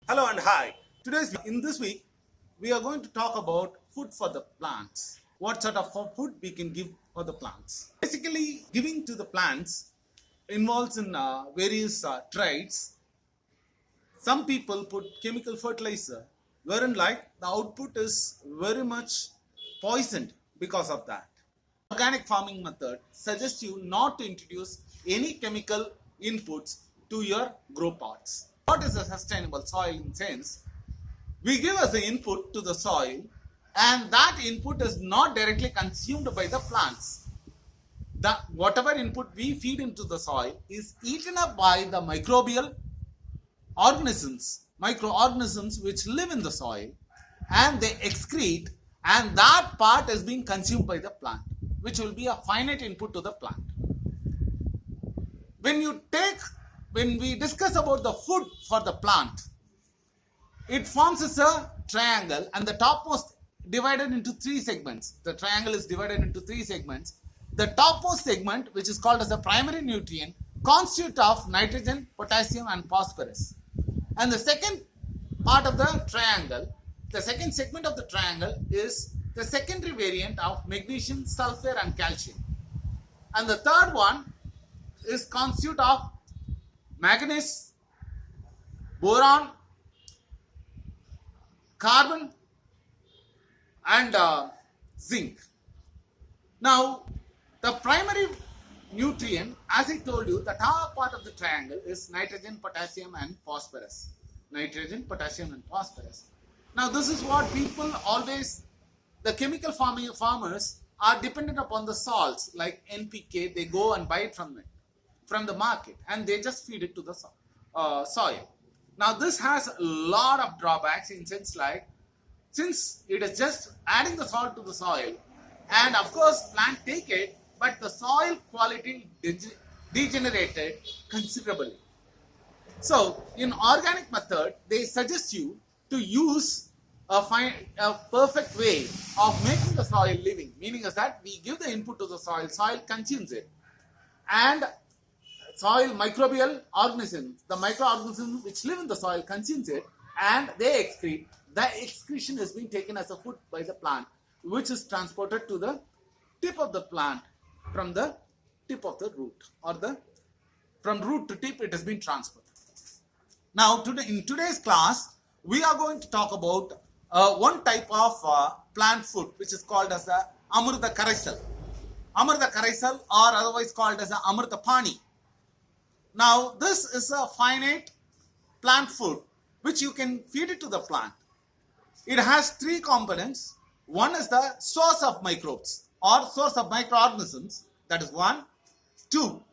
Hello and hi. In this week, we are going to talk about food for the plants. What sort of food we can give for the plants? Basically, giving to the plants involves in various traits. Some people put chemical fertilizer, wherein like the output is very much poisoned because of that. Organic farming method suggests you not to introduce any chemical inputs to your grow pots. What is a sustainable soil in sense? We give as an input to the soil, and that input is not directly consumed by the plants. Whatever input we feed into the soil is eaten up by the microbial organisms, microorganisms which live in the soil, and they excrete, and that part is being consumed by the plant, which will be a finite input to the plant. When we discuss about the food for the plant, it forms as a triangle, and the topmost divided into three segments. The triangle is divided into three segments. The topmost segment, which is called as a primary nutrient, constitutes of nitrogen, potassium, and phosphorus. And the second part of the triangle, the second segment of the triangle is the secondary variant of magnesium, sulfur, and calcium. And the third one is constitute of manganese, boron, carbon, and zinc. Now, the primary nutrient, as I told you, the top part of the triangle is nitrogen, potassium, and phosphorus. Nitrogen, potassium, and phosphorus. Now, this is what people always, the chemical farmers are dependent upon the salts like NPK. They go and buy it from the market, and they just feed it to the soil. Now, this has a lot of drawbacks in sense like, since it is just adding the salt to the soil, and of course plant take it, but the soil quality degenerated considerably. So in organic method, they suggest you to use a perfect way of making the soil living, meaning is that we give the input to the soil consumes it, and soil microbial organisms, the microorganisms which live in the soil consumes it, and they excrete. The excretion is being taken as a food by the plant, which is transported to the tip of the plant from the tip of the root, or from root to tip it has been transported. Now, in today's class, we are going to talk about one type of plant food, which is called as the Amrita Karaisal. Amrita Karaisal, or otherwise called as the Amrita Pani. Now, this is a finite plant food which you can feed it to the plant. It has three components. One is the source of microbes or source of microorganisms. That is one. Two,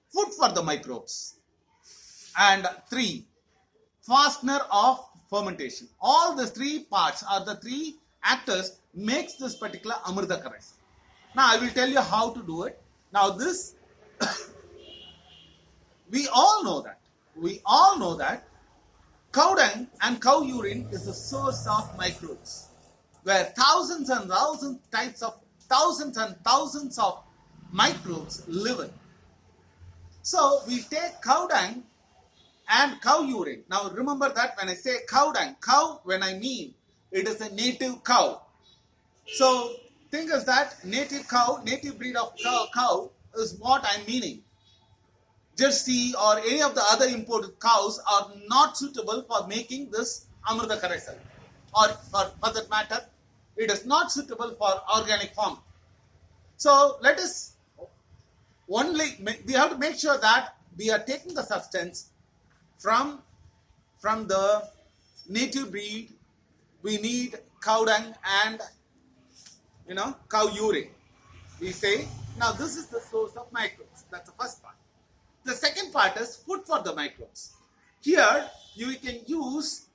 food for the microbes. And three, fastener of fermentation. All the three parts or the three actors makes this particular Amrita Karaisal. Now, I will tell you how to do it. Now, this we all know that cow dung and cow urine is the source of microbes, where thousands and thousands of microbes live in. So we take cow dung and cow urine. Now remember that when I say cow dung, when I mean it is a native cow. So think of that native breed of cow is what I'm meaning. Jersey or any of the other imported cows are not suitable for making this Amrita Karaisal, or for that matter, it is not suitable for organic farming. So we have to make sure that we are taking the substance from the native breed. We need cow dung and cow urine. We say, now this is the source of microbes. That's the first part. The second part is food for the microbes. Here, you can use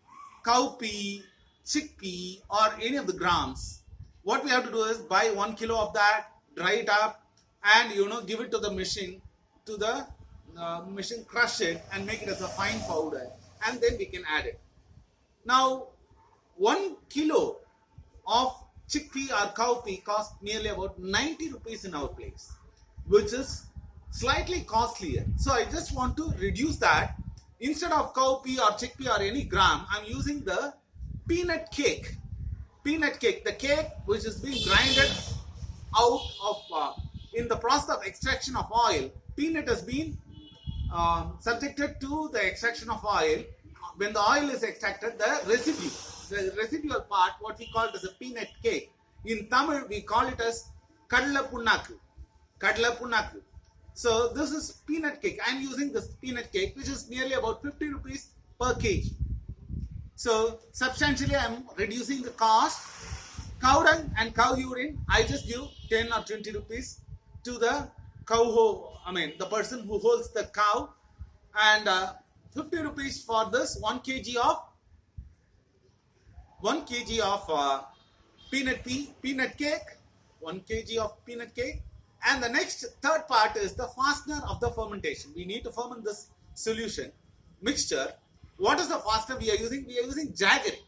cowpea, chickpea, or any of the grams. What we have to do is buy 1 kilo of that, dry it up, and give it to the machine, crush it, and make it as a fine powder, and then we can add it. Now, 1 kilo of chickpea or cowpea costs nearly about 90 rupees in our place, which is slightly costlier. So I just want to reduce that instead of cowpea or chickpea or any gram, I'm using the peanut cake. Peanut cake, the cake which is being grinded out of, in the process of extraction of oil, peanut has been subjected to the extraction of oil. When the oil is extracted, the residual part, what we call it as a peanut cake. In Tamil, we call it as kadla punnaku. Kadla punnaku. So this is peanut cake. I am using this peanut cake, which is nearly about 50 rupees per kg. So substantially, I am reducing the cost. Cow dung and cow urine, I just give 10 or 20 rupees to the the person who holds the cow, and 50 rupees for this 1 kg of peanut cake, 1 kg of peanut cake. And the next third part is the fastener of the fermentation. We need to ferment this solution mixture. What is the fastener we are using? We are using jaggery.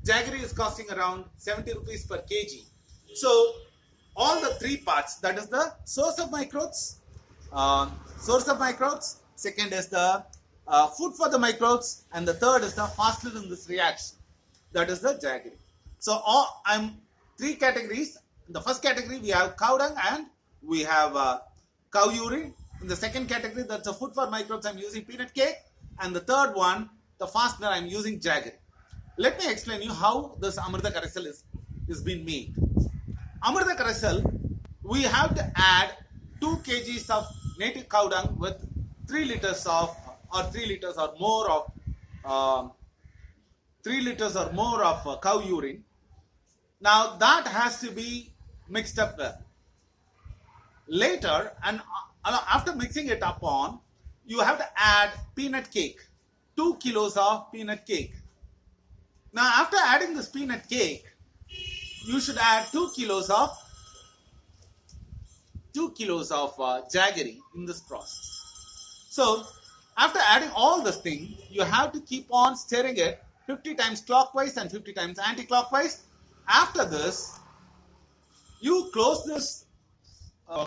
Jaggery is costing around 70 rupees per kg. So all the three parts, that is the source of microbes, second is the food for the microbes, and the third is the fastener in this reaction, that is the jaggery. So I'm three categories. In the first category we have cow dung and we have cow urine. In the second category, that's a food for microbes, I'm using peanut cake, and the third one, the fastener, I'm using jaggery. Let me explain you how this Amrita Karaisal is being made. Amrita Karaisal, we have to add 2 kgs of native cow dung with 3 liters or more of cow urine. Now that has to be mixed up well. Later, and after mixing it upon, you have to add peanut cake, 2 kilos of peanut cake. Now after adding this peanut cake, you should add 2 kilos of jaggery in this process. So after adding all this thing, you have to keep on stirring it 50 times clockwise and 50 times anti-clockwise. After this, you close this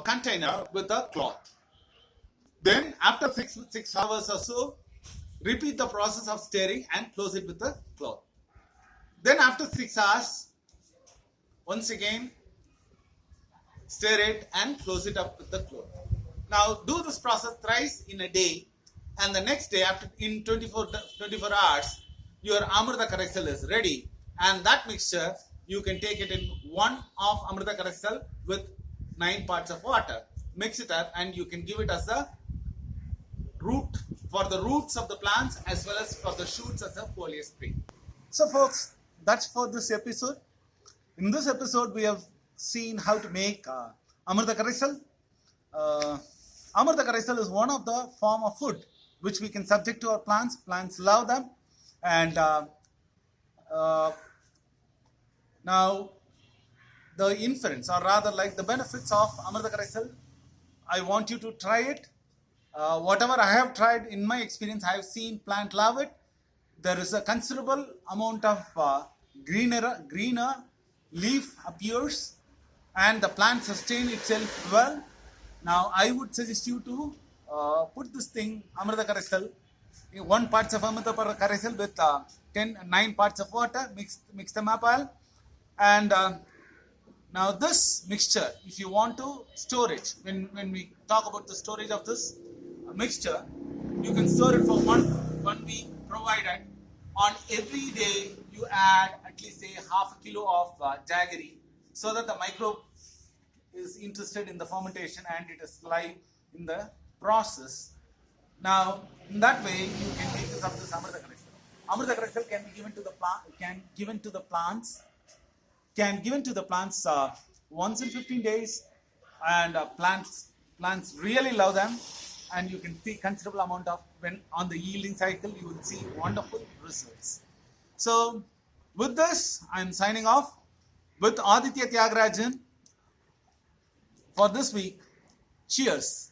container with a cloth. Then after 6 hours or so, repeat the process of stirring and close it with a cloth. Then after 6 hours, once again, stir it and close it up with the cloth. Now do this process thrice in a day, and the next day, in 24 hours, your Amrita Karaisal is ready. And that mixture, you can take it in 1 of Amrita Karaisal with 9 parts of water. Mix it up and you can give it as a root for the roots of the plants as well as for the shoots as a foliar spray. So folks, that's for this episode. In this episode, we have seen how to make Amrita Karaisal. Amrita Karaisal is one of the form of food which we can subject to our plants. Plants love them. And now the inference, or rather like the benefits of Amrita Karaisal, I want you to try it. Whatever I have tried, in my experience, I have seen plant love it. There is a considerable amount of greener leaf appears, and the plant sustain itself well. Now I would suggest you to put this thing, Amrita Karaisal, 1 part of Amrita Karaisal with 9 parts of water, mix them up well. And now this mixture, if you want to store it, when we talk about the storage of this mixture, you can store it for 1 week provided on every day you add at least say half a kilo of jaggery, so that the microbe is interested in the fermentation and it is live in the process. Now in that way you can take this up to Amrita Karaisal. Amrita Karaisal can be given to the plants once in 15 days, and plants really love them, and you can see considerable amount of, when on the yielding cycle, you will see wonderful results. So with this, I am signing off with Aditya Tyagarajan for this week. Cheers.